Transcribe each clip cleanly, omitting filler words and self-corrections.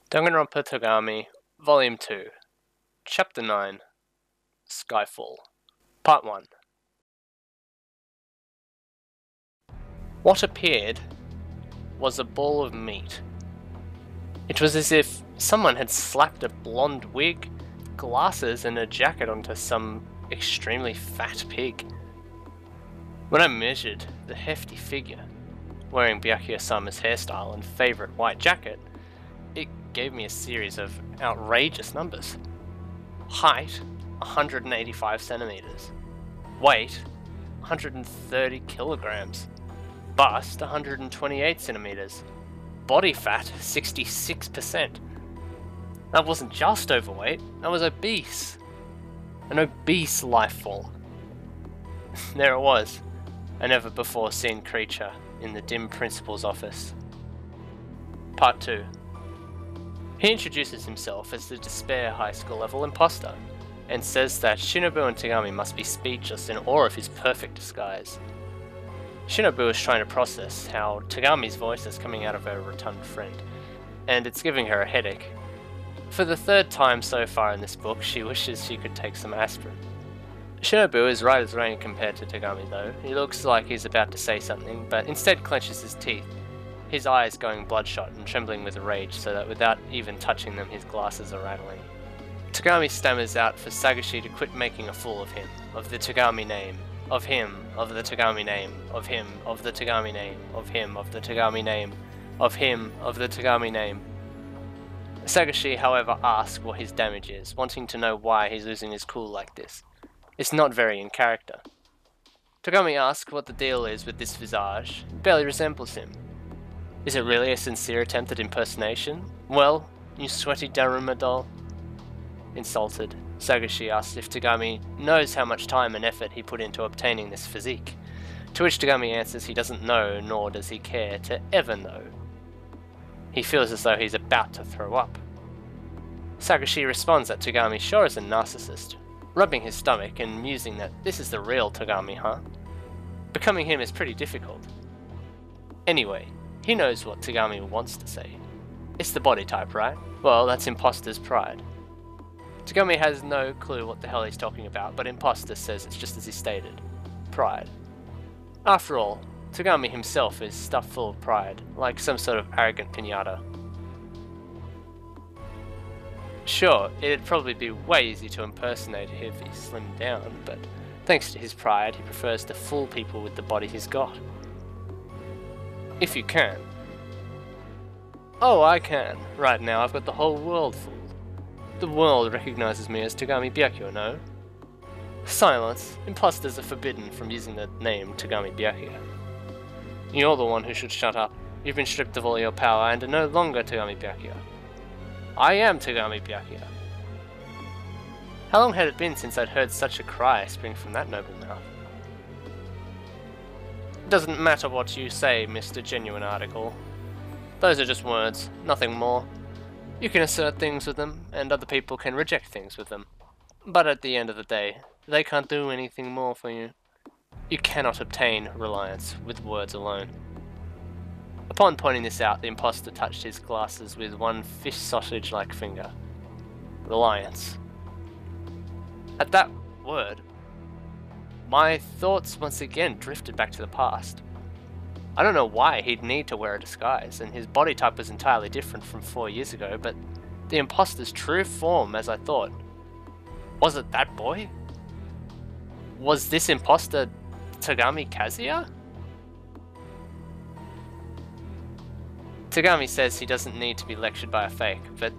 Danganronpa Togami, Volume 2, Chapter 9, Skyfall, Part 1. What appeared was a ball of meat. It was as if someone had slapped a blonde wig, glasses, and a jacket onto some extremely fat pig. When I measured the hefty figure, wearing Byakuya-sama's hairstyle and favourite white jacket, it gave me a series of outrageous numbers. Height, 185 centimeters. Weight, 130 kilograms. Bust, 128 centimeters. Body fat, 66%. That wasn't just overweight, I was obese. An obese life form. There it was, a never-before-seen creature in the dim principal's office. Part 2. He introduces himself as the Despair high school level imposter, and says that Shinobu and Togami must be speechless in awe of his perfect disguise. Shinobu is trying to process how Togami's voice is coming out of her rotund friend, and it's giving her a headache. For the third time so far in this book, she wishes she could take some aspirin. Shinobu is right as rain compared to Togami though. He looks like he's about to say something, but instead clenches his teeth, his eyes going bloodshot and trembling with rage so that without even touching them his glasses are rattling. Togami stammers out for Sagashi to quit making a fool of him, of the Togami name, of him, of the Togami name, of him, of the Togami name, of him, of the Togami name, of him, of the Togami name. Sagashi, however, asks what his damage is, wanting to know why he's losing his cool like this. It's not very in character. Togami asks what the deal is with this visage. It barely resembles him. Is it really a sincere attempt at impersonation? Well, you sweaty Daruma doll? Insulted, Sagashi asks if Togami knows how much time and effort he put into obtaining this physique, to which Togami answers he doesn't know, nor does he care to ever know. He feels as though he's about to throw up. Sagashi responds that Togami sure is a narcissist, rubbing his stomach and musing that this is the real Togami, huh? Becoming him is pretty difficult. Anyway, he knows what Togami wants to say. It's the body type, right? Well, that's imposter's pride. Togami has no clue what the hell he's talking about, but imposter says it's just as he stated. Pride. After all, Togami himself is stuffed full of pride, like some sort of arrogant piñata. Sure, it'd probably be way easy to impersonate if he slimmed down, but thanks to his pride, he prefers to fool people with the body he's got. If you can. Oh, I can. Right now I've got the whole world fooled. The world recognizes me as Togami Byakuya, no? Silence. Imposters are forbidden from using the name Togami Byakuya. You're the one who should shut up. You've been stripped of all your power and are no longer Togami Byakuya. I am Togami Byakuya. How long had it been since I'd heard such a cry spring from that noble mouth? It doesn't matter what you say, Mr. Genuine Article. Those are just words, nothing more. You can assert things with them, and other people can reject things with them. But at the end of the day, they can't do anything more for you. You cannot obtain Reliance with words alone. Upon pointing this out, the imposter touched his glasses with one fish sausage-like finger. Reliance. At that word, my thoughts once again drifted back to the past. I don't know why he'd need to wear a disguise, and his body type was entirely different from 4 years ago, but the imposter's true form, as I thought. Was it that boy? Was this imposter Togami Kazuya? Togami says he doesn't need to be lectured by a fake, but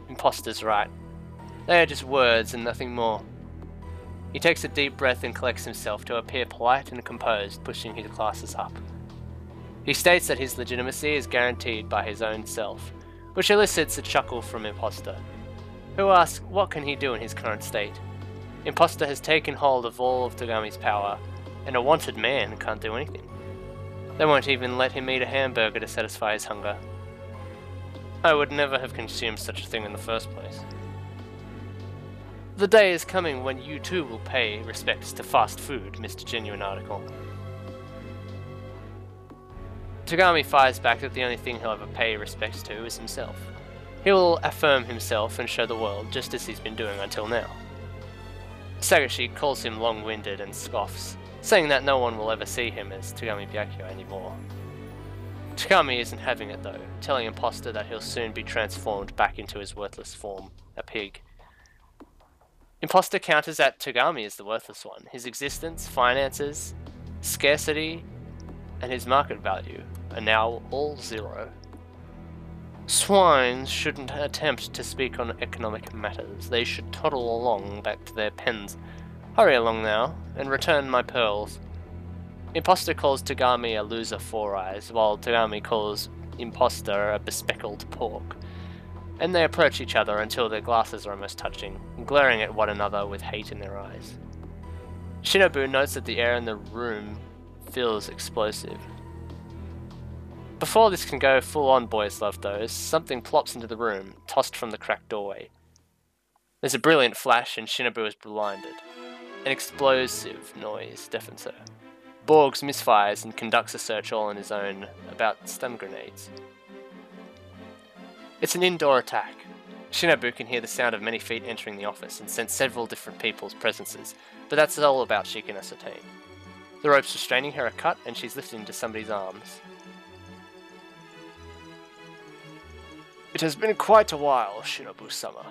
imposter's right. They are just words and nothing more. He takes a deep breath and collects himself to appear polite and composed, pushing his glasses up. He states that his legitimacy is guaranteed by his own self, which elicits a chuckle from Imposter, who asks what can he do in his current state. Imposter has taken hold of all of Togami's power, and a wanted man can't do anything. They won't even let him eat a hamburger to satisfy his hunger. I would never have consumed such a thing in the first place. The day is coming when you too will pay respects to fast food, Mr. Genuine Article. Togami fires back that the only thing he'll ever pay respects to is himself. He will affirm himself and show the world just as he's been doing until now. Sagashi calls him long-winded and scoffs, saying that no one will ever see him as Togami Byakuya anymore. Togami isn't having it though, telling Imposter that he'll soon be transformed back into his worthless form, a pig. Imposter counters that Togami is the worthless one. His existence, finances, scarcity, and his market value are now all zero. Swines shouldn't attempt to speak on economic matters. They should toddle along back to their pens. Hurry along now, and return my pearls. Imposter calls Togami a loser four eyes, while Togami calls Imposter a bespeckled pork. And they approach each other until their glasses are almost touching, glaring at one another with hate in their eyes. Shinobu notes that the air in the room feels explosive. Before this can go full-on boys love though, something plops into the room, tossed from the cracked doorway. There's a brilliant flash and Shinobu is blinded. An explosive noise deafens her. Borgs misfires and conducts a search all on his own about stun grenades. It's an indoor attack. Shinobu can hear the sound of many feet entering the office and sense several different people's presences, but that's all about she can ascertain. The ropes restraining her are cut and she's lifted into somebody's arms. It has been quite a while, Shinobu-sama.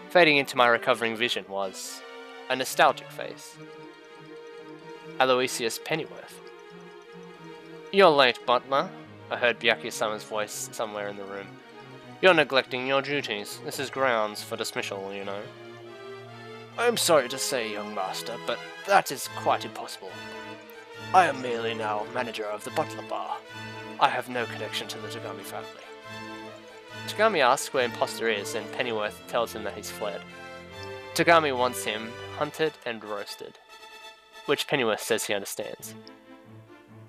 Fading into my recovering vision was a nostalgic face. Aloysius Pennyworth. You're late, butler, I heard Byakuya-sama's voice somewhere in the room. You're neglecting your duties. This is grounds for dismissal, you know. I am sorry to say, young master, but that is quite impossible. I am merely now manager of the butler bar. I have no connection to the Togami family. Togami asks where Imposter is, and Pennyworth tells him that he's fled. Togami wants him hunted and roasted, which Pennyworth says he understands.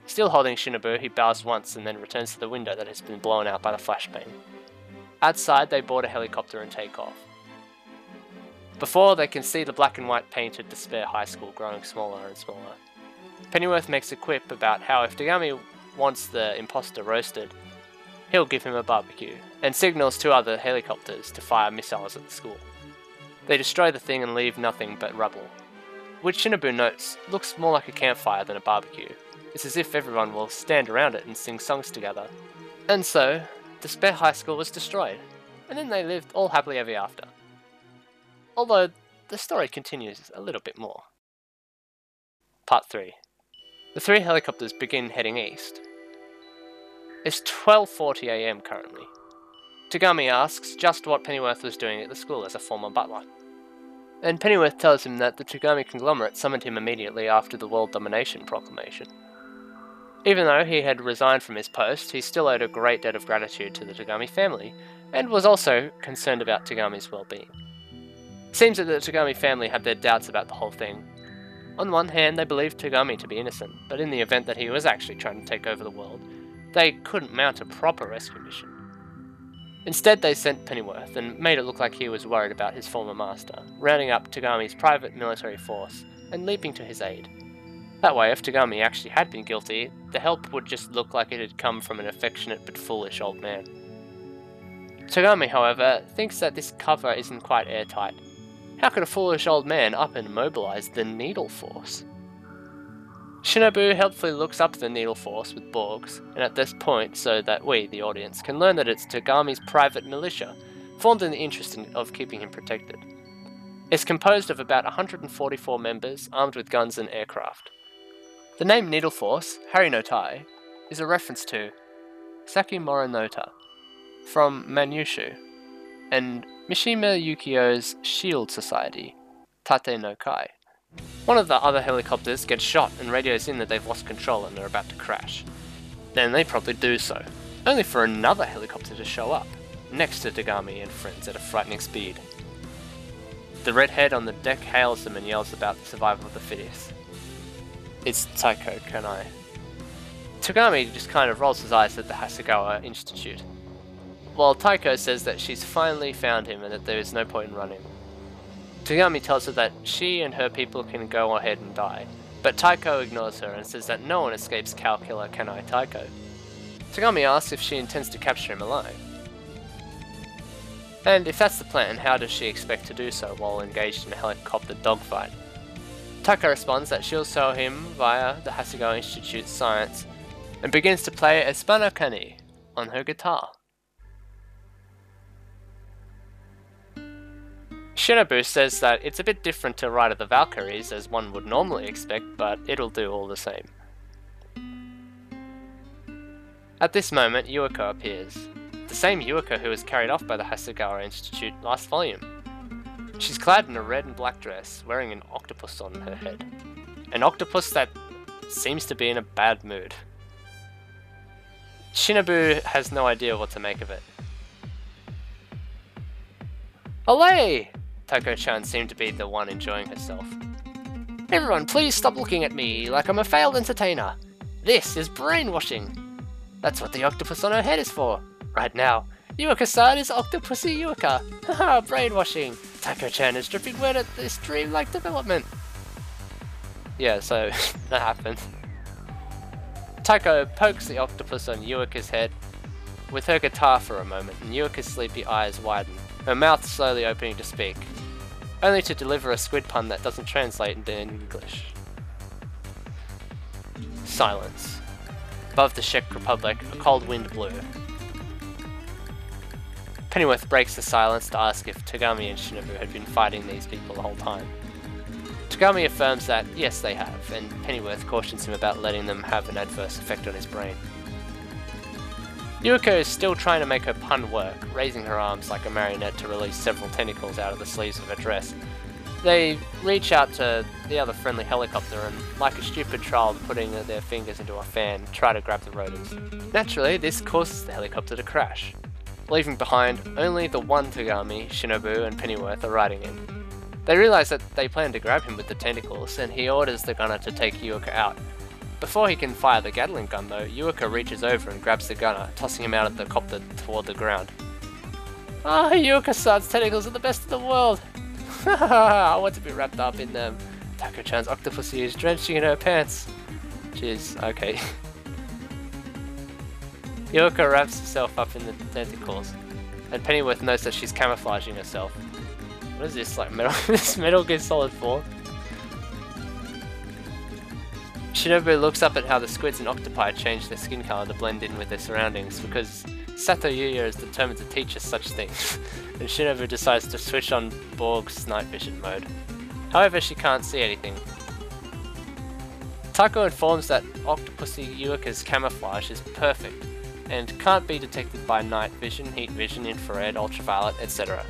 Still holding Shinobu, he bows once and then returns to the window that has been blown out by the flashbang. Outside, they board a helicopter and take off. Before, they can see the black and white painted Despair High School growing smaller and smaller. Pennyworth makes a quip about how if Togami wants the imposter roasted, he'll give him a barbecue, and signals two other helicopters to fire missiles at the school. They destroy the thing and leave nothing but rubble, which Shinobu notes looks more like a campfire than a barbecue. It's as if everyone will stand around it and sing songs together. And so, Despair High School was destroyed, and then they lived all happily ever after. Although, the story continues a little bit more. Part 3. The three helicopters begin heading east. It's 12:40 AM currently. Togami asks just what Pennyworth was doing at the school as a former butler. And Pennyworth tells him that the Togami conglomerate summoned him immediately after the World Domination Proclamation. Even though he had resigned from his post, he still owed a great debt of gratitude to the Togami family, and was also concerned about Togami's well-being. Seems that the Togami family had their doubts about the whole thing. On one hand, they believed Togami to be innocent, but in the event that he was actually trying to take over the world, they couldn't mount a proper rescue mission. Instead, they sent Pennyworth and made it look like he was worried about his former master, rounding up Togami's private military force and leaping to his aid. That way, if Togami actually had been guilty, the help would just look like it had come from an affectionate but foolish old man. Togami, however, thinks that this cover isn't quite airtight. How could a foolish old man up and mobilize the Needle Force? Shinobu helpfully looks up the Needle Force with Borgs, and at this point, so that we, the audience, can learn that it's Togami's private militia, formed in the interest of keeping him protected. It's composed of about 144 members, armed with guns and aircraft. The name Needle Force, Hari no Tai, is a reference to Saki Morinota from Manushu, and Mishima Yukio's Shield Society, Tate no Kai. One of the other helicopters gets shot and radios in that they've lost control and are about to crash. Then they promptly do so, only for another helicopter to show up, next to Togami and friends at a frightening speed. The redhead on the deck hails them and yells about the survival of the fittest. It's Taiko Kanai. Togami just kind of rolls his eyes at the Hasegawa Institute, while Taiko says that she's finally found him and that there is no point in running. Togami tells her that she and her people can go ahead and die, but Taiko ignores her and says that no one escapes cow killer Kanai Taiko. Togami asks if she intends to capture him alive. And if that's the plan, how does she expect to do so while engaged in a helicopter dogfight? Taiko responds that she'll show him via the Hasegawa Institute's science, and begins to play Espanakani on her guitar. Shinobu says that it's a bit different to Ride of the Valkyries as one would normally expect, but it'll do all the same. At this moment, Yuuko appears. The same Yuuko who was carried off by the Hasegawa Institute last volume. She's clad in a red and black dress, wearing an octopus on her head. An octopus that seems to be in a bad mood. Shinobu has no idea what to make of it. Olé! Taiko-chan seemed to be the one enjoying herself. Everyone, please stop looking at me like I'm a failed entertainer. This is brainwashing. That's what the octopus on her head is for. Right now, Yuuka-san is Octopussy Yuuka. Haha, brainwashing. Taiko-chan is dripping wet at this dreamlike development. Yeah, so that happened. Taiko pokes the octopus on Yuuka's head with her guitar for a moment, and Yuuka's sleepy eyes widen, her mouth slowly opening to speak, only to deliver a squid pun that doesn't translate into English. Silence. Above the Czech Republic, a cold wind blew. Pennyworth breaks the silence to ask if Togami and Shinobu had been fighting these people the whole time. Togami affirms that yes they have, and Pennyworth cautions him about letting them have an adverse effect on his brain. Yuuko is still trying to make her pun work, raising her arms like a marionette to release several tentacles out of the sleeves of her dress. They reach out to the other friendly helicopter and, like a stupid child putting their fingers into a fan, try to grab the rotors. Naturally, this causes the helicopter to crash, leaving behind only the one Togami, Shinobu and Pennyworth are riding in. They realise that they plan to grab him with the tentacles, and he orders the gunner to take Yuuka out. Before he can fire the Gatling gun though, Yuuka reaches over and grabs the gunner, tossing him out of the copter toward the ground. Ah, Yuuka-san's tentacles are the best in the world! I want to be wrapped up in them. Taiko-chan's octopussy is drenching in her pants. Jeez, okay. Yuuka wraps herself up in the tentacles, and Pennyworth knows that she's camouflaging herself. What is this, like metal? This Metal Gear Solid 4? Shinobu looks up at how the squids and octopi change their skin color to blend in with their surroundings, because Sato Yuya is determined to teach us such things, and Shinobu decides to switch on Borg's night vision mode. However, she can't see anything. Taiko informs that Octopussy Yuuka's camouflage is perfect, and can't be detected by night vision, heat vision, infrared, ultraviolet, etc.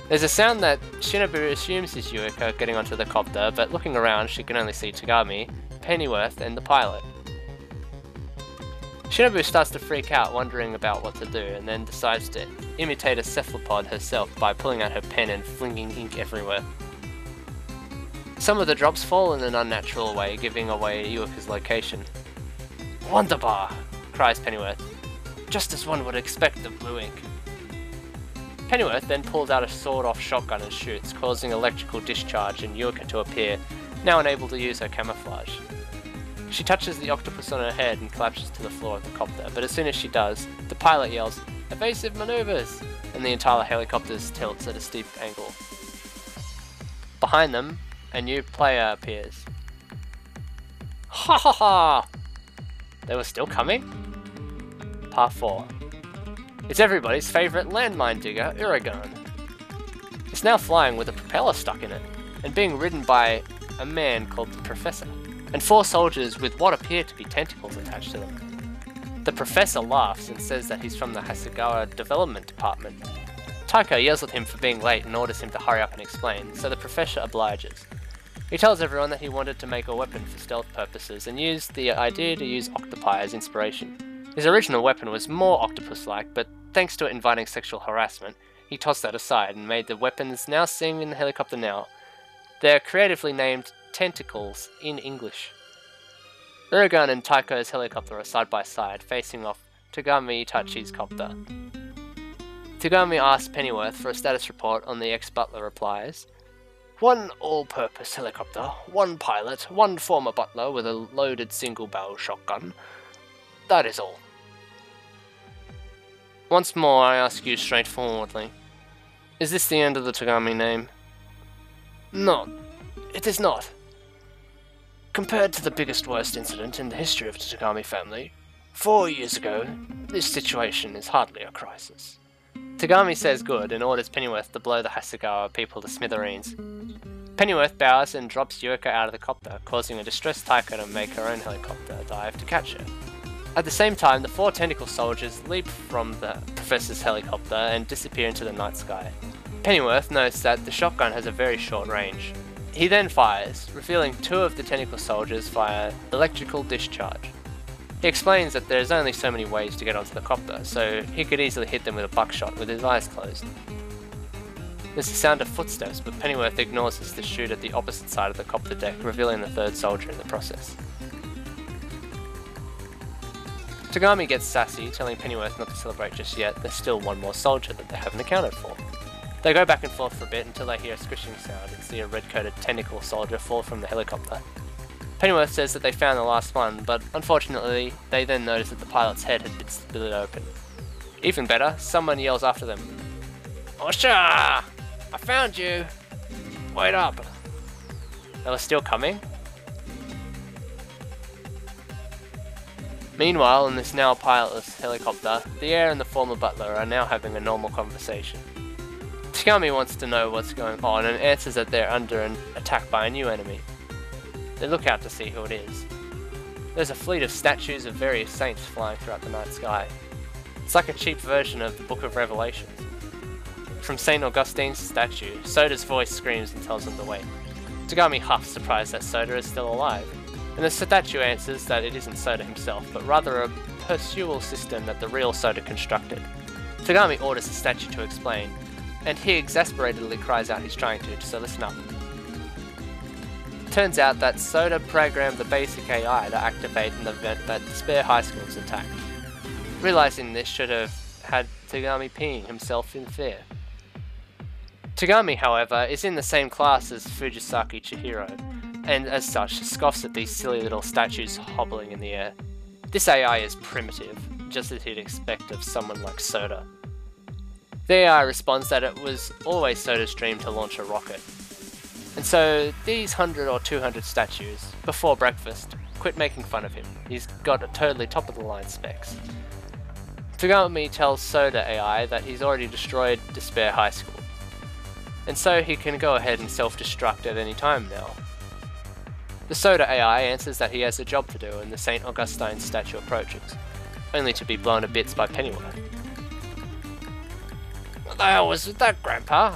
There's a sound that Shinobu assumes is Yuuka getting onto the copter, but looking around she can only see Togami, Pennyworth and the pilot. Shinobu starts to freak out, wondering about what to do, and then decides to imitate a cephalopod herself by pulling out her pen and flinging ink everywhere. Some of the drops fall in an unnatural way, giving away Yuuka's location. "Wonderbar!" cries Pennyworth, just as one would expect of blue ink. Pennyworth then pulls out a sawed-off shotgun and shoots, causing electrical discharge and Yuuka to appear, now unable to use her camouflage. She touches the octopus on her head and collapses to the floor of the copter, but as soon as she does, the pilot yells, "Evasive maneuvers!" and the entire helicopter tilts at a steep angle. Behind them, a new player appears. Ha ha ha! They were still coming? Part 4. It's everybody's favourite landmine digger, Uragan. It's now flying with a propeller stuck in it, and being ridden by a man called the Professor, and 4 soldiers with what appear to be tentacles attached to them. The Professor laughs and says that he's from the Hasegawa Development Department. Taiko yells at him for being late and orders him to hurry up and explain, so the Professor obliges. He tells everyone that he wanted to make a weapon for stealth purposes and used the idea to use octopi as inspiration. His original weapon was more octopus-like, but thanks to it inviting sexual harassment, he tossed that aside and made the weapons now seen in the helicopter now. They're creatively named Tentacles in English. Uragan and Taiko's helicopter are side by side, facing off Togami Itachi's copter. Togami asks Pennyworth for a status report on the ex-butler replies, "One all-purpose helicopter, 1 pilot, 1 former butler with a loaded single-barrel shotgun. That is all." Once more, I ask you straightforwardly. Is this the end of the Togami name? No, it is not. Compared to the biggest worst incident in the history of the Togami family, 4 years ago, this situation is hardly a crisis. Togami says good and orders Pennyworth to blow the Hasegawa people to smithereens. Pennyworth bows and drops Yuka out of the copter, causing a distressed Taiko to make her own helicopter dive to catch her. At the same time, the 4 tentacle soldiers leap from the professor's helicopter and disappear into the night sky. Pennyworth notes that the shotgun has a very short range. He then fires, revealing 2 of the tentacle soldiers via electrical discharge. He explains that there's only so many ways to get onto the copter, so he could easily hit them with a buckshot with his eyes closed. There's the sound of footsteps, but Pennyworth ignores this to shoot at the opposite side of the copter deck, revealing the 3rd soldier in the process. Togami gets sassy, telling Pennyworth not to celebrate just yet. There's still one more soldier that they haven't accounted for. They go back and forth for a bit until they hear a squishing sound and see a red-coated tentacle soldier fall from the helicopter. Pennyworth says that they found the last one, but unfortunately they then notice that the pilot's head had been split open. Even better, someone yells after them, "Osha! I found you! Wait up!" They were still coming? Meanwhile, in this now pilotless helicopter, the heir and the former butler are now having a normal conversation. Togami wants to know what's going on and answers that they're under an attack by a new enemy. They look out to see who it is. There's a fleet of statues of various saints flying throughout the night sky. It's like a cheap version of the Book of Revelations. From St. Augustine's statue, Soda's voice screams and tells them to wait. Togami huffs, surprised that Soda is still alive, and the statue answers that it isn't Soda himself, but rather a pursual system that the real Soda constructed. Togami orders the statue to explain, and he exasperatedly cries out he's trying to, so listen up. Turns out that Soda programmed the basic AI to activate in the event that Despair High School is attacked. Realizing this should have had Togami peeing himself in fear. Togami, however, is in the same class as Fujisaki Chihiro, and as such scoffs at these silly little statues hobbling in the air. This AI is primitive, just as he'd expect of someone like Soda. The AI responds that it was always Soda's dream to launch a rocket. And so these 100 or 200 statues, before breakfast, quit making fun of him. He's got a totally top-of-the-line specs. Togami tells Soda AI that he's already destroyed Despair High School, and so he can go ahead and self-destruct at any time now. The Soda AI answers that he has a job to do and the St. Augustine statue approaches, only to be blown to bits by Pennyworth. "What the hell was that, Grandpa?"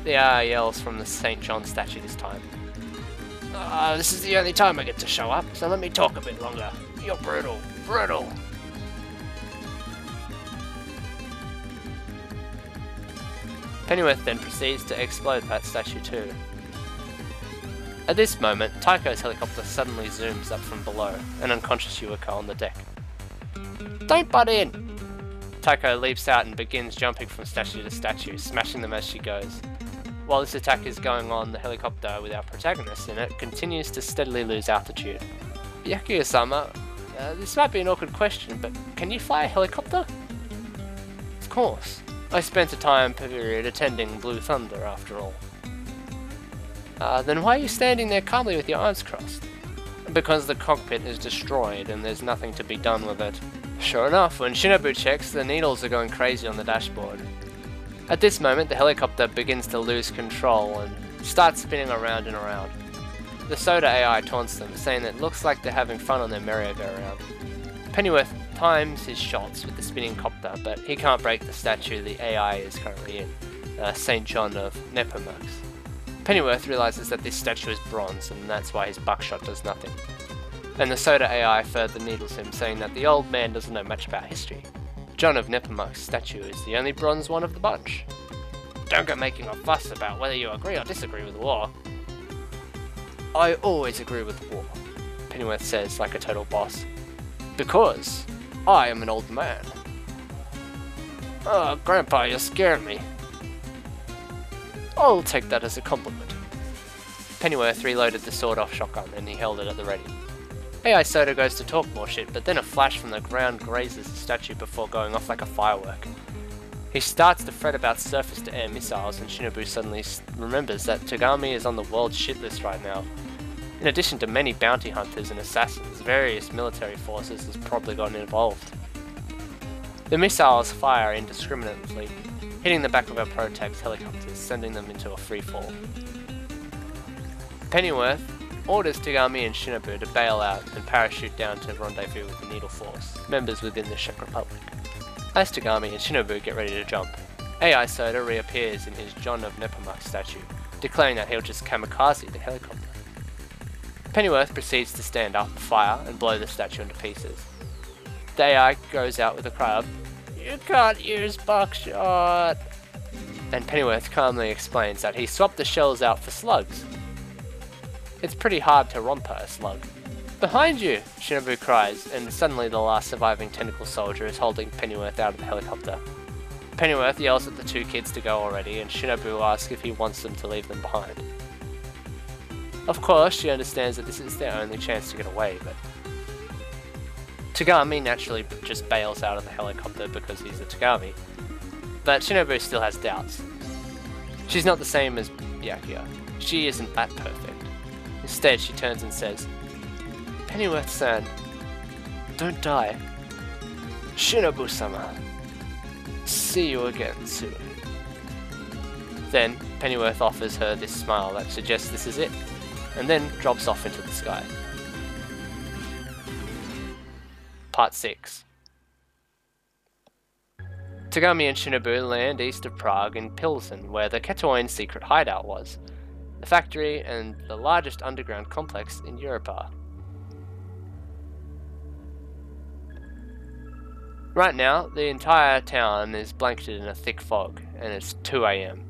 The AI yells from the St. John statue this time. This is the only time I get to show up, so let me talk a bit longer. You're brutal, brutal." Pennyworth then proceeds to explode that statue too. At this moment, Taiko's helicopter suddenly zooms up from below, an unconscious Yuka on the deck. "Don't butt in!" Taiko leaps out and begins jumping from statue to statue, smashing them as she goes. While this attack is going on, the helicopter, with our protagonist in it, continues to steadily lose altitude. "Yakuya-sama, this might be an awkward question, but can you fly a helicopter?" "Of course. I spent a time period attending Blue Thunder, after all." Then why are you standing there calmly with your arms crossed?" "Because the cockpit is destroyed and there's nothing to be done with it." Sure enough, when Shinobu checks, the needles are going crazy on the dashboard. At this moment, the helicopter begins to lose control and starts spinning around and around. The Soda AI taunts them, saying that it looks like they're having fun on their merry-go-round. Pennyworth times his shots with the spinning copter, but he can't break the statue the AI is currently in, St. John of Nepomuk. Pennyworth realizes that this statue is bronze, and that's why his buckshot does nothing. And the Soda AI further needles him, saying that the old man doesn't know much about history. John of Nepomuk's statue is the only bronze one of the bunch. "Don't go making a fuss about whether you agree or disagree with the war." "I always agree with the war," Pennyworth says like a total boss. "Because I am an old man." "Oh, Grandpa, you're scaring me." "I'll take that as a compliment." Pennyworth reloaded the sawed-off shotgun and he held it at the ready. AI Soda goes to talk more shit, but then a flash from the ground grazes the statue before going off like a firework. He starts to fret about surface-to-air missiles, and Shinobu suddenly remembers that Togami is on the world's shit list right now. In addition to many bounty hunters and assassins, various military forces has probably gotten involved. The missiles fire indiscriminately, hitting the back of our protect's helicopters, sending them into a free-fall. Pennyworth orders Togami and Shinobu to bail out and parachute down to rendezvous with the Needle Force, members within the Czech Republic. As Togami and Shinobu get ready to jump, AI Soda reappears in his John of Nepomuk statue, declaring that he'll just kamikaze the helicopter. Pennyworth proceeds to stand up, fire, and blow the statue into pieces. The AI goes out with a cry of, "You can't use buckshot!" And Pennyworth calmly explains that he swapped the shells out for slugs. It's pretty hard to romper a slug. "Behind you!" Shinobu cries, and suddenly the last surviving tentacle soldier is holding Pennyworth out of the helicopter. Pennyworth yells at the two kids to go already, and Shinobu asks if he wants them to leave them behind. Of course, she understands that this is their only chance to get away, but Togami naturally just bails out of the helicopter because he's a Togami, but Shinobu still has doubts. She's not the same as Byakuya. She isn't that perfect. Instead, she turns and says, "Pennyworth-san, don't die. Shinobu-sama, see you again soon." Then, Pennyworth offers her this smile that suggests this is it, and then drops off into the sky. Part 6. Togami and Shinobu land east of Prague in Pilsen, where the Ketoin's secret hideout was. The factory and the largest underground complex in Europe are. Right now, the entire town is blanketed in a thick fog, and it's 2 AM.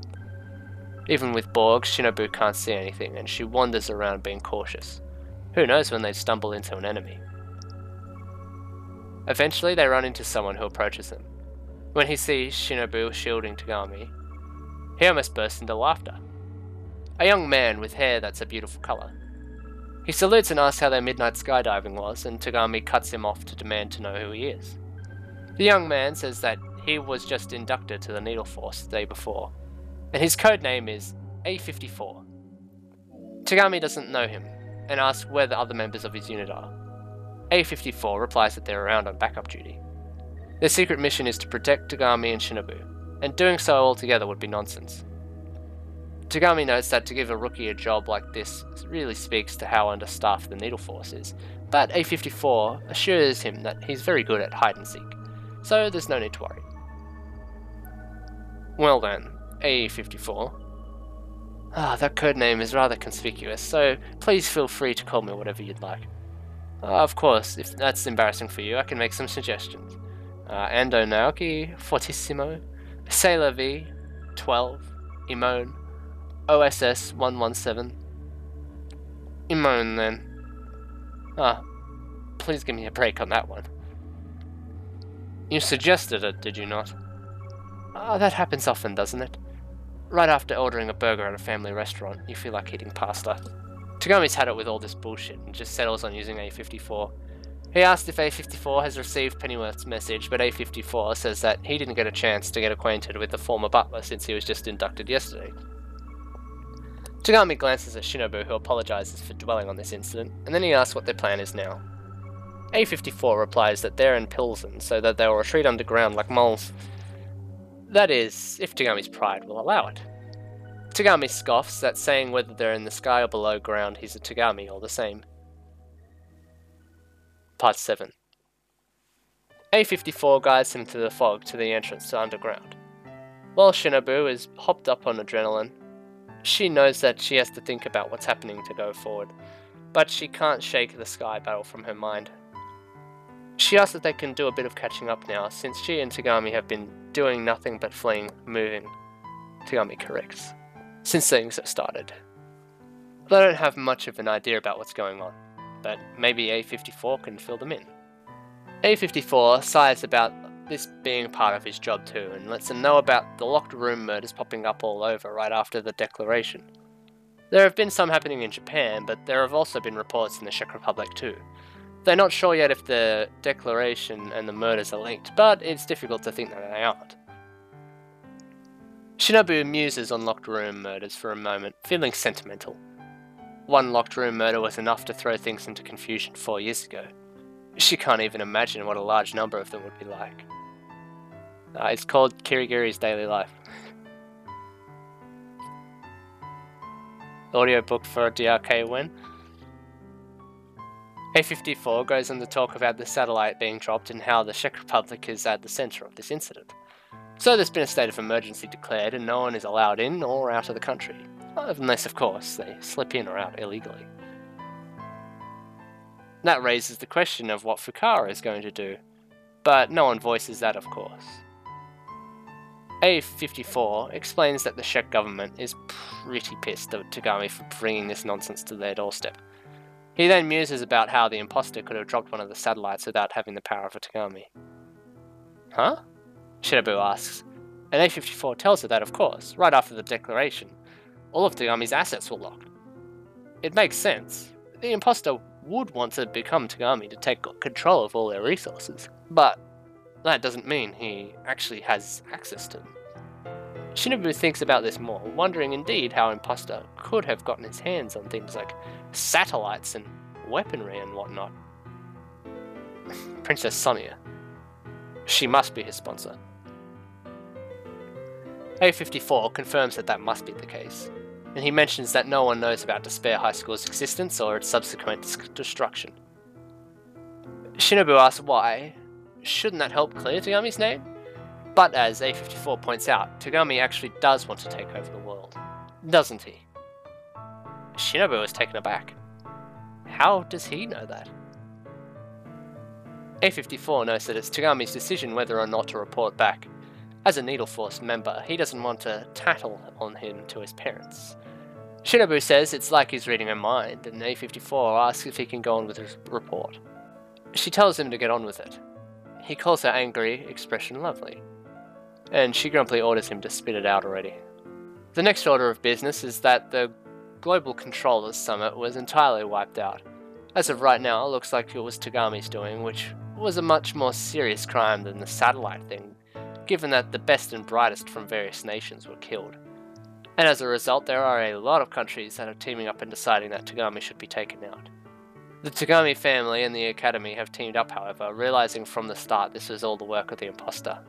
Even with Borg, Shinobu can't see anything, and she wanders around being cautious. Who knows when they stumble into an enemy. Eventually, they run into someone who approaches them. When he sees Shinobu shielding Togami, he almost bursts into laughter. A young man with hair that's a beautiful colour. He salutes and asks how their midnight skydiving was, and Togami cuts him off to demand to know who he is. The young man says that he was just inducted to the Needle Force the day before, and his code name is A54. Togami doesn't know him, and asks where the other members of his unit are. A54 replies that they're around on backup duty. Their secret mission is to protect Togami and Shinobu, and doing so altogether would be nonsense. Togami notes that to give a rookie a job like this really speaks to how understaffed the Needle Force is, but A54 assures him that he's very good at hide and seek, so there's no need to worry. Well then, A54. That codename is rather conspicuous, so please feel free to call me whatever you'd like. Of course, if that's embarrassing for you, I can make some suggestions. Ando Naoki, Fortissimo, Sailor V, 12, Imone, OSS 117. Imone then. Please give me a break on that one. You suggested it, did you not? That happens often, doesn't it? Right after ordering a burger at a family restaurant, you feel like eating pasta. Togami's had it with all this bullshit and just settles on using A54. He asked if A54 has received Pennyworth's message, but A54 says that he didn't get a chance to get acquainted with the former butler since he was just inducted yesterday. Togami glances at Shinobu, who apologizes for dwelling on this incident, and then he asks what their plan is now. A54 replies that they're in Pilsen, so that they'll retreat underground like moles. That is, if Togami's pride will allow it. Togami scoffs at saying whether they're in the sky or below ground, he's a Togami all the same. Part 7. A54 guides him through the fog to the entrance to underground. While Shinobu is hopped up on adrenaline, she knows that she has to think about what's happening to go forward, but she can't shake the sky battle from her mind. She asks if they can do a bit of catching up now, since she and Togami have been doing nothing but fleeing, moving. Togami corrects. Since things have started. They don't have much of an idea about what's going on, but maybe A54 can fill them in. A54 sighs about this being part of his job too, and lets them know about the locked room murders popping up all over right after the declaration. There have been some happening in Japan, but there have also been reports in the Czech Republic too. They're not sure yet if the declaration and the murders are linked, but it's difficult to think that they aren't. Shinobu muses on locked room murders for a moment, feeling sentimental. One locked room murder was enough to throw things into confusion 4 years ago. She can't even imagine what a large number of them would be like. It's called Kirigiri's Daily Life. Audiobook for DRK win. A54 goes on to talk about the satellite being dropped and how the Czech Republic is at the centre of this incident. So there's been a state of emergency declared and no one is allowed in or out of the country. Unless, of course, they slip in or out illegally. That raises the question of what Fukawa is going to do, but no one voices that, of course. A54 explains that the Czech government is pretty pissed at Togami for bringing this nonsense to their doorstep. He then muses about how the imposter could have dropped one of the satellites without having the power of a Togami. Huh? Shinobu asks, and A54 tells her that, of course, right after the declaration, all of Togami's assets were locked. It makes sense. The imposter would want to become Togami to take control of all their resources, but that doesn't mean he actually has access to them. Shinobu thinks about this more, wondering indeed how imposter could have gotten his hands on things like satellites and weaponry and whatnot. Princess Sonia. She must be his sponsor. A54 confirms that that must be the case, and he mentions that no one knows about Despair High School's existence or its subsequent destruction. Shinobu asks why. Shouldn't that help clear Togami's name? But as A54 points out, Togami actually does want to take over the world, doesn't he? Shinobu is taken aback. How does he know that? A54 knows that it's Togami's decision whether or not to report back. As a Needle Force member, he doesn't want to tattle on him to his parents. Shinobu says it's like he's reading her mind, and A54 asks if he can go on with his report. She tells him to get on with it. He calls her angry expression lovely, and she grumpily orders him to spit it out already. The next order of business is that the Global Controllers Summit was entirely wiped out. As of right now, it looks like it was Togami's doing, which was a much more serious crime than the satellite thing, given that the best and brightest from various nations were killed. And as a result, there are a lot of countries that are teaming up and deciding that Togami should be taken out. The Togami family and the Academy have teamed up, however, realizing from the start this was all the work of the imposter.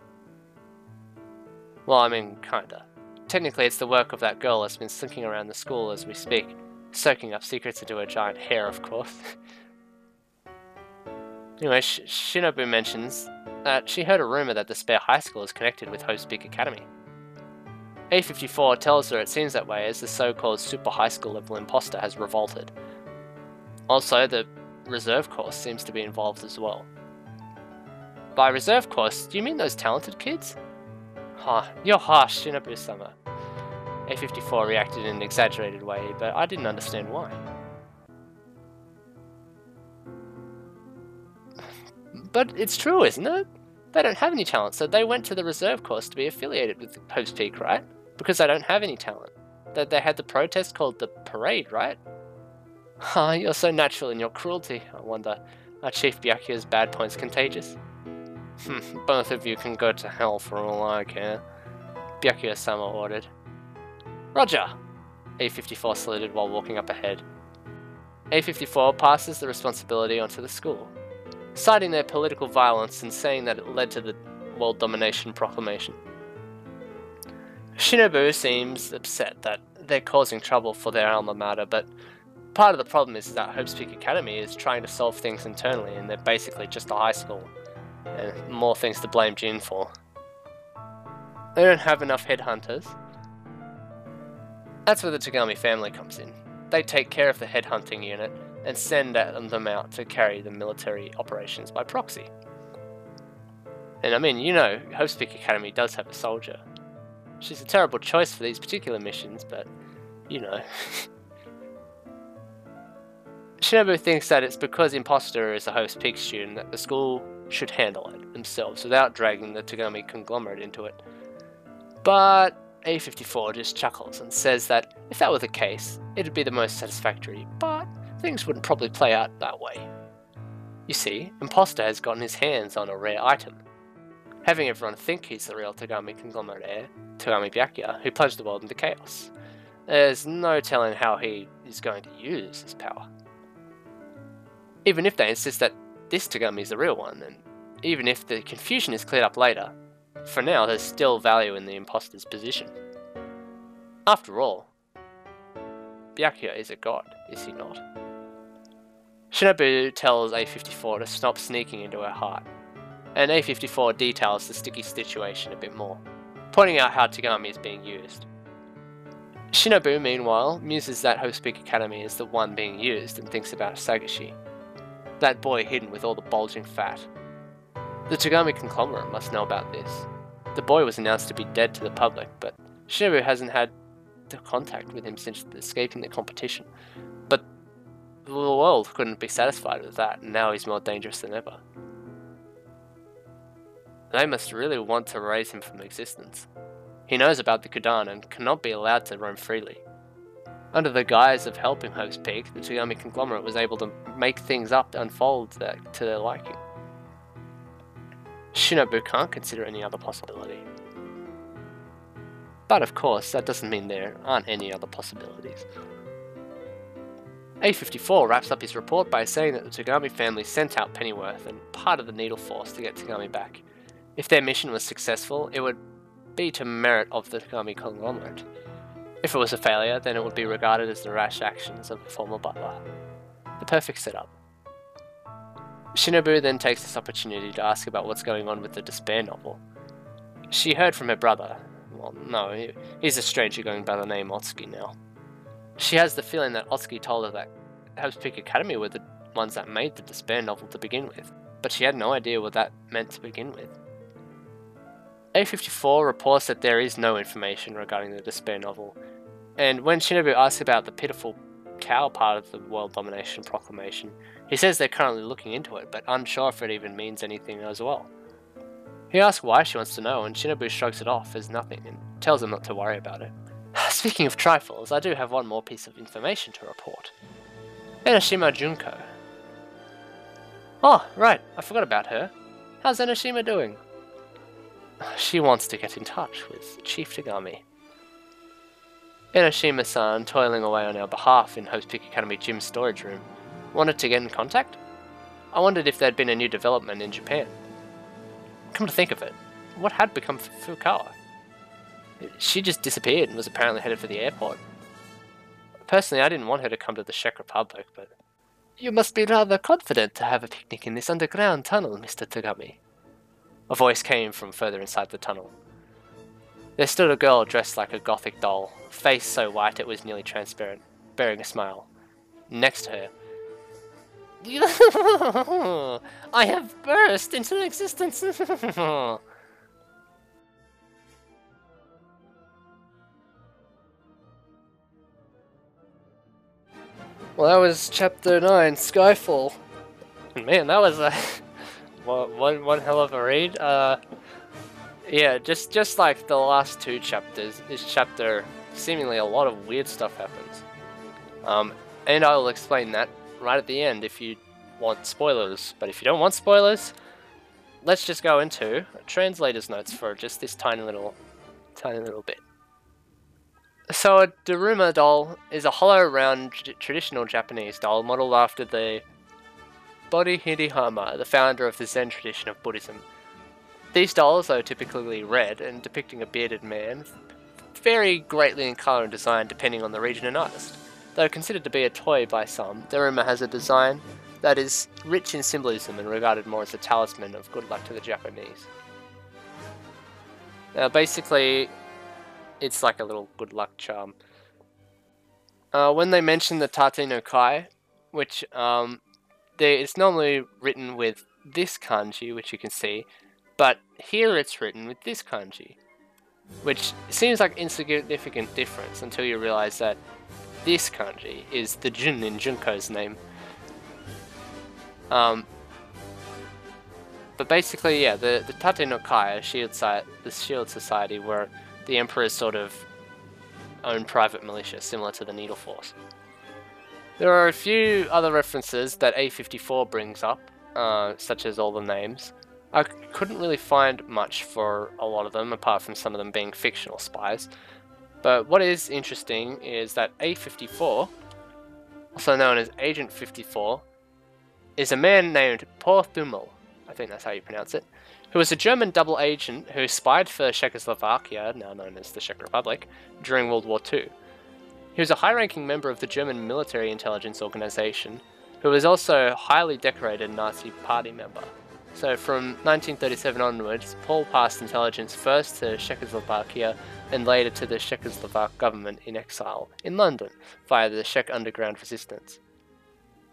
Well, I mean, kinda. Technically, it's the work of that girl that's been slinking around the school as we speak, soaking up secrets into her giant hair, of course. Anyway, Shinobu mentions that she heard a rumor that Despair High School is connected with Hope's Peak Academy. A54 tells her it seems that way as the so-called super high school level imposter has revolted. Also, the reserve course seems to be involved as well. By reserve course, do you mean those talented kids? You're harsh, Shinobu-sama. A54 reacted in an exaggerated way, but I didn't understand why. But it's true, isn't it? They don't have any talent, so they went to the reserve course to be affiliated with Hope's Peak, right? Because they don't have any talent. They had the protest called the Parade, right? You're so natural in your cruelty. I wonder, are Chief Byakuya's bad points contagious? Both of you can go to hell for all I care. Byakuya-sama ordered. Roger! A54 saluted while walking up ahead. A54 passes the responsibility onto the school, citing their political violence and saying that it led to the World Domination Proclamation. Shinobu seems upset that they're causing trouble for their alma mater, but part of the problem is that Hope's Peak Academy is trying to solve things internally and they're basically just a high school, and more things to blame Jin for. They don't have enough headhunters. That's where the Togami family comes in. They take care of the headhunting unit and send them out to carry the military operations by proxy. And I mean, you know, Hope's Peak Academy does have a soldier. She's a terrible choice for these particular missions, but, you know. Shinobu thinks that it's because Imposter is a Hope's Peak student that the school should handle it themselves without dragging the Togami conglomerate into it. But A54 just chuckles and says that if that were the case, it'd be the most satisfactory, but things wouldn't probably play out that way. You see, Imposter has gotten his hands on a rare item, having everyone think he's the real Togami conglomerate heir, Togami Byakuya, who plunged the world into chaos. There's no telling how he is going to use his power. Even if they insist that this Togami is the real one, and even if the confusion is cleared up later, for now there's still value in the imposter's position. After all, Byakuya is a god, is he not? Shinobu tells A54 to stop sneaking into her heart, and A54 details the sticky situation a bit more, pointing out how Togami is being used. Shinobu, meanwhile, muses that Hope's Peak Academy is the one being used and thinks about Sagashi, that boy hidden with all the bulging fat. The Togami conglomerate must know about this. The boy was announced to be dead to the public, but Shinobu hasn't had contact with him since escaping the competition. But the world couldn't be satisfied with that, and now he's more dangerous than ever. They must really want to erase him from existence. He knows about the Kudan and cannot be allowed to roam freely. Under the guise of helping Hope's Peak, the Togami conglomerate was able to make things up to unfold to their liking. Shinobu can't consider any other possibility. But of course, that doesn't mean there aren't any other possibilities. A54 wraps up his report by saying that the Togami family sent out Pennyworth and part of the Needle Force to get Togami back. If their mission was successful, it would be to merit of the Togami conglomerate. If it was a failure, then it would be regarded as the rash actions of a former butler. The perfect setup. Shinobu then takes this opportunity to ask about what's going on with the Despair novel. She heard from her brother. Well, no, he's a stranger going by the name Otsuki now. She has the feeling that Otsuki told her that Hope's Peak Academy were the ones that made the Despair novel to begin with, but she had no idea what that meant to begin with. A54 reports that there is no information regarding the Despair novel, and when Shinobu asks about the pitiful cow part of the World Domination Proclamation, he says they're currently looking into it, but unsure if it even means anything as well. He asks why she wants to know, and Shinobu shrugs it off as nothing and tells him not to worry about it. Speaking of trifles, I do have one more piece of information to report. Enoshima Junko. Oh, right, I forgot about her. How's Enoshima doing? She wants to get in touch with Chief Togami. Enoshima-san, toiling away on our behalf in Hope's Peak Academy gym storage room, wanted to get in contact? I wondered if there'd been a new development in Japan. Come to think of it, what had become of Fukawa? She just disappeared and was apparently headed for the airport. Personally, I didn't want her to come to the Czech Republic, but... You must be rather confident to have a picnic in this underground tunnel, Mr. Togami. A voice came from further inside the tunnel. There stood a girl dressed like a gothic doll, face so white it was nearly transparent, bearing a smile. Next to her... I have burst into existence! Well, that was Chapter 9, Skyfall. And man, that was a... one hell of a read. Yeah, just like the last two chapters, this chapter, seemingly a lot of weird stuff happens. And I will explain that right at the end if you want spoilers. But if you don't want spoilers, let's just go into Translators Notes for just this tiny little bit. So a Daruma doll is a hollow, round, traditional Japanese doll modeled after the Bodhidharma, the founder of the Zen tradition of Buddhism. These dolls are typically red and depicting a bearded man, vary greatly in colour and design depending on the region and artist. Though considered to be a toy by some, Daruma has a design that is rich in symbolism and regarded more as a talisman of good luck to the Japanese. Now basically, it's like a little good luck charm. When they mention the Tate no Kai, which it's normally written with this kanji, which you can see, but here it's written with this kanji, which seems like insignificant difference until you realize that this kanji is the Jun in Junko's name. But basically, yeah, the Tate no Kai, the Shield Society, were the Emperor's sort of own private militia, similar to the Needle Force. There are a few other references that A54 brings up, such as all the names. I couldn't really find much for a lot of them, apart from some of them being fictional spies. But what is interesting is that A54, also known as Agent 54, is a man named Paul Thummel, I think that's how you pronounce it, who was a German double agent who spied for Czechoslovakia, now known as the Czech Republic, during World War II. He was a high-ranking member of the German military intelligence organization, who was also a highly decorated Nazi party member. So from 1937 onwards, Paul passed intelligence first to Czechoslovakia and later to the Czechoslovak government in exile in London via the Czech underground resistance.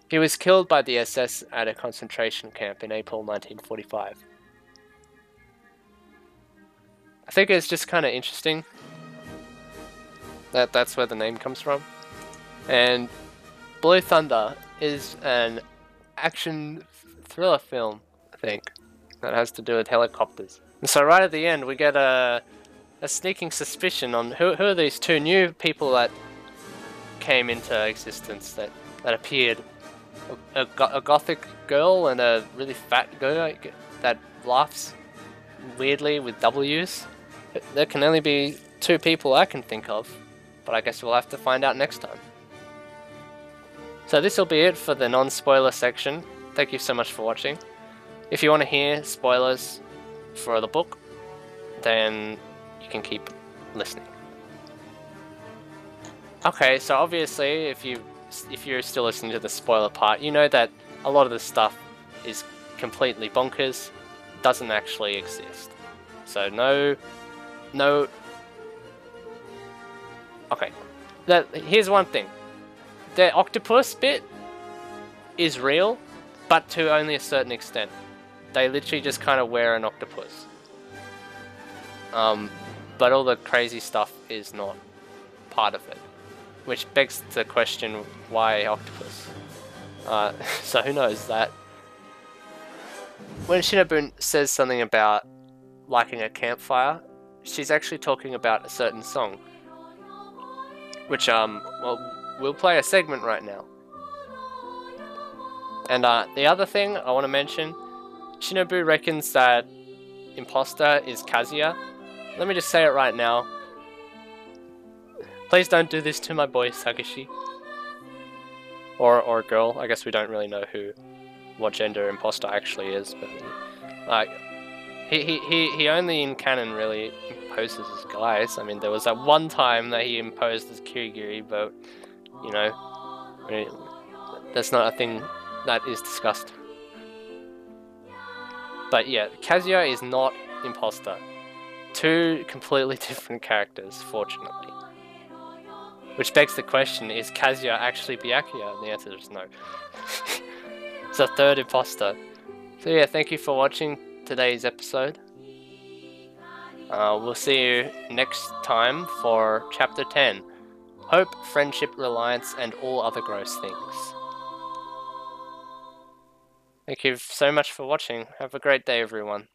He was killed by the SS at a concentration camp in April 1945. I think it's just kind of interesting that that's where the name comes from. And Blue Thunder is an action thriller film, I think, that has to do with helicopters. And so right at the end we get a sneaking suspicion on who are these two new people that came into existence, that appeared. A gothic girl and a really fat girl that laughs weirdly with W's. There can only be two people I can think of, but I guess we'll have to find out next time. So this will be it for the non-spoiler section. Thank you so much for watching. If you want to hear spoilers for the book, then you can keep listening. Okay, so obviously if you're still listening to the spoiler part, you know that a lot of this stuff is completely bonkers, doesn't actually exist. So no... Okay, here's one thing. The octopus bit is real, but to only a certain extent. They literally just kind of wear an octopus. But all the crazy stuff is not part of it. Which begs the question, why octopus? So who knows that? When Shinobu says something about liking a campfire, she's actually talking about a certain song. Which, well, we'll play a segment right now. And the other thing I want to mention, Shinobu reckons that imposter is Kazuya. Let me just say it right now. Please don't do this to my boy Sagishi. Or girl. I guess we don't really know what gender imposter actually is, but like he only in canon really imposes as guys. I mean, there was that one time that he imposed as Kirigiri, but you know, that's not a thing that is discussed. But yeah, Kazuya is not imposter. Two completely different characters, fortunately. Which begs the question, is Kazuya actually Byakuya? And the answer is no. It's a third imposter. So yeah, thank you for watching today's episode. We'll see you next time for Chapter 10. Hope, Friendship, Reliance, and All Other Gross Things. Thank you so much for watching. Have a great day, everyone.